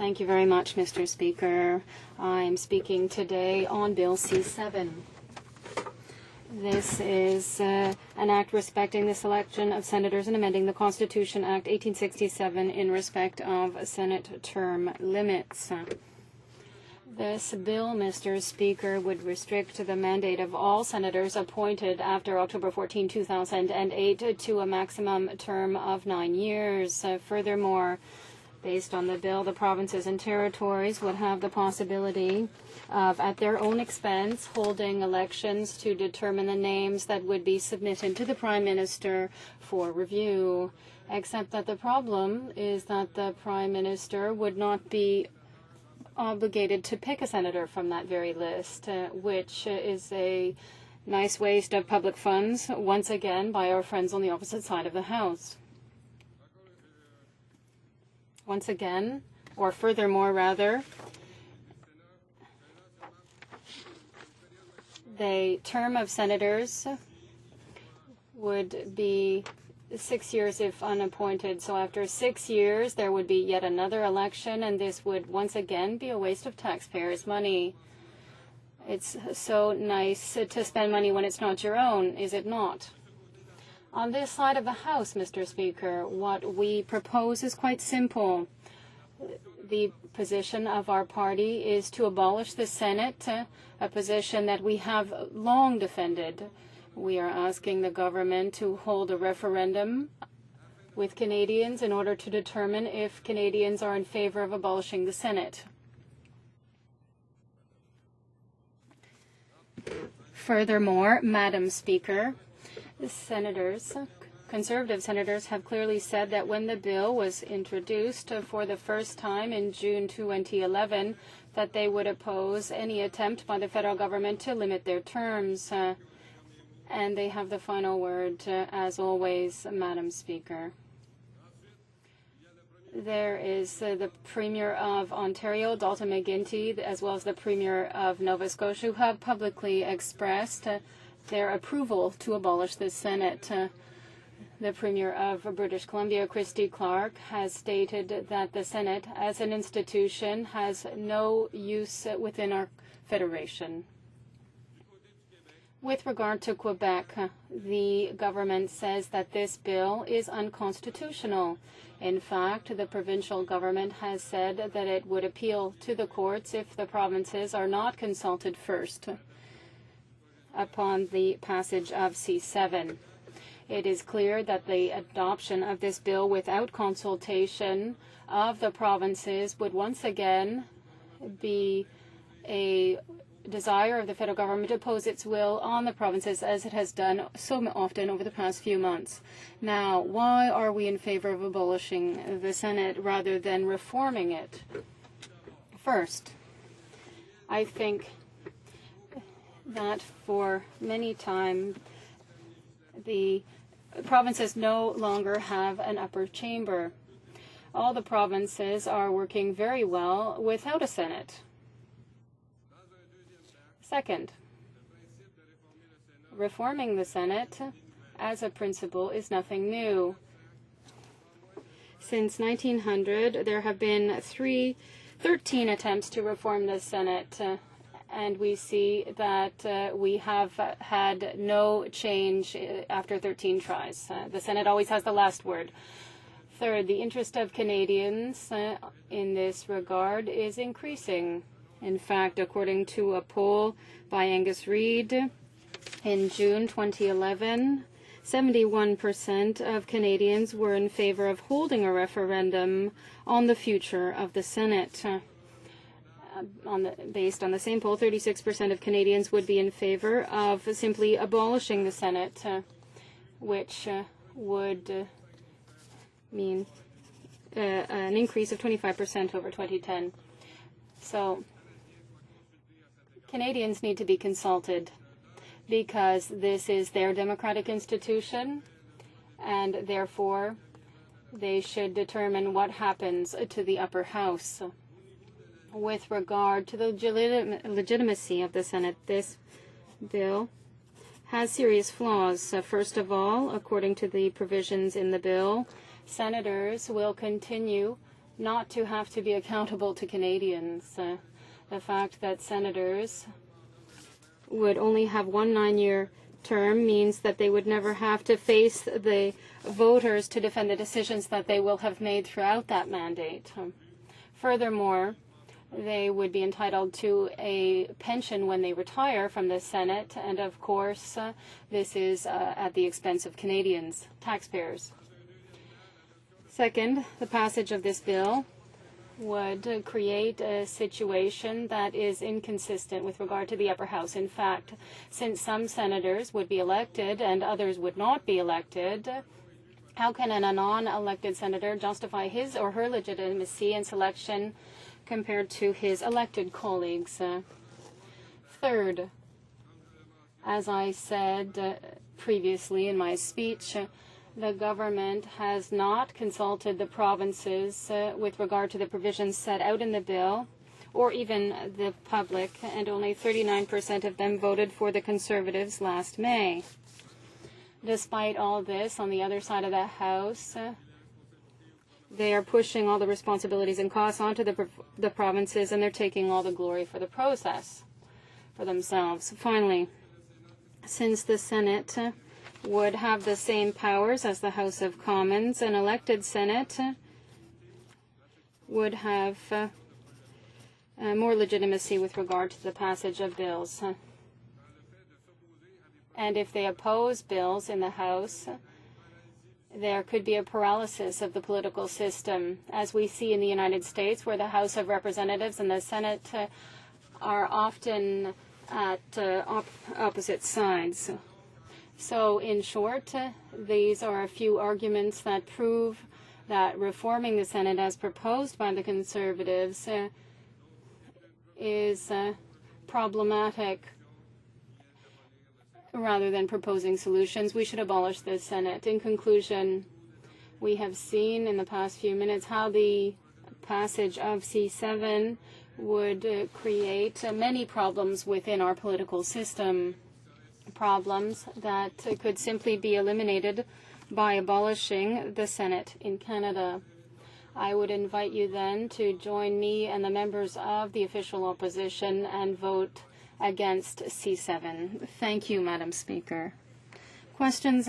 Thank you very much, Mr. Speaker. I'm speaking today on Bill C-7. This is an act respecting the selection of senators and amending the Constitution Act 1867 in respect of Senate term limits. This bill, Mr. Speaker, would restrict the mandate of all senators appointed after October 14, 2008 to a maximum term of 9 years. Furthermore, based on the bill, the provinces and territories would have the possibility of, at their own expense, holding elections to determine the names that would be submitted to the Prime Minister for review. Except that the problem is that the Prime Minister would not be obligated to pick a senator from that very list, which is a nice waste of public funds, once again, by our friends on the opposite side of the House. Once again, or furthermore, rather, the term of senators would be 6 years if unappointed. So after 6 years, there would be yet another election, and this would once again be a waste of taxpayers' money. It's so nice to spend money when it's not your own, is it not? On this side of the House, Mr. Speaker, what we propose is quite simple. The position of our party is to abolish the Senate, a position that we have long defended. We are asking the government to hold a referendum with Canadians in order to determine if Canadians are in favor of abolishing the Senate. Furthermore, Madam Speaker, Conservative senators have clearly said that when the bill was introduced for the first time in June 2011, that they would oppose any attempt by the federal government to limit their terms. And they have the final word, as always, Madam Speaker. There is the Premier of Ontario, Dalton McGuinty, as well as the Premier of Nova Scotia, who have publicly expressed their approval to abolish the Senate. The Premier of British Columbia, Christy Clark, has stated that the Senate, as an institution, has no use within our federation. With regard to Quebec, the government says that this bill is unconstitutional. In fact, the provincial government has said that it would appeal to the courts if the provinces are not consulted first upon the passage of C-7. It is clear that the adoption of this bill without consultation of the provinces would once again be a desire of the federal government to impose its will on the provinces, as it has done so often over the past few months. Now, why are we in favor of abolishing the Senate rather than reforming it? First, I think that for many time the provinces no longer have an upper chamber. All the provinces are working very well without a Senate. Second, reforming the Senate as a principle is nothing new. Since 1900, there have been 13 attempts to reform the Senate, and we see that we have had no change after 13 tries. The Senate always has the last word. Third, the interest of Canadians in this regard is increasing. In fact, according to a poll by Angus Reid in June 2011, 71% of Canadians were in favor of holding a referendum on the future of the Senate. Based on the same poll, 36% of Canadians would be in favor of simply abolishing the Senate, which would mean an increase of 25% over 2010. So Canadians need to be consulted because this is their democratic institution, and therefore they should determine what happens to the upper house. With regard to the legitimacy of the Senate, this bill has serious flaws. First of all, according to the provisions in the bill, senators will continue not to have to be accountable to Canadians. The fact that senators would only have one 9-year term means that they would never have to face the voters to defend the decisions that they will have made throughout that mandate. Furthermore, they would be entitled to a pension when they retire from the Senate, and of course, this is at the expense of Canadians, taxpayers. Second, the passage of this bill would create a situation that is inconsistent with regard to the upper house. In fact, since some senators would be elected and others would not be elected, how can a non-elected senator justify his or her legitimacy in selection compared to his elected colleagues? Third, as I said previously in my speech, the government has not consulted the provinces with regard to the provisions set out in the bill, or even the public, and only 39% of them voted for the Conservatives last May. Despite all this, on the other side of the House, they are pushing all the responsibilities and costs onto the provinces, and they're taking all the glory for the process for themselves. Finally, since the Senate would have the same powers as the House of Commons, an elected Senate would have more legitimacy with regard to the passage of bills. And if they oppose bills in the House, there could be a paralysis of the political system, as we see in the United States, where the House of Representatives and the Senate are often at opposite sides. So, in short, these are a few arguments that prove that reforming the Senate as proposed by the Conservatives is problematic. Rather than proposing solutions, we should abolish the Senate. In conclusion, we have seen in the past few minutes how the passage of C-7 would create many problems within our political system. Problems that could simply be eliminated by abolishing the Senate in Canada. I would invite you then to join me and the members of the official opposition and vote against C-7. Thank you, Madam Speaker. Questions?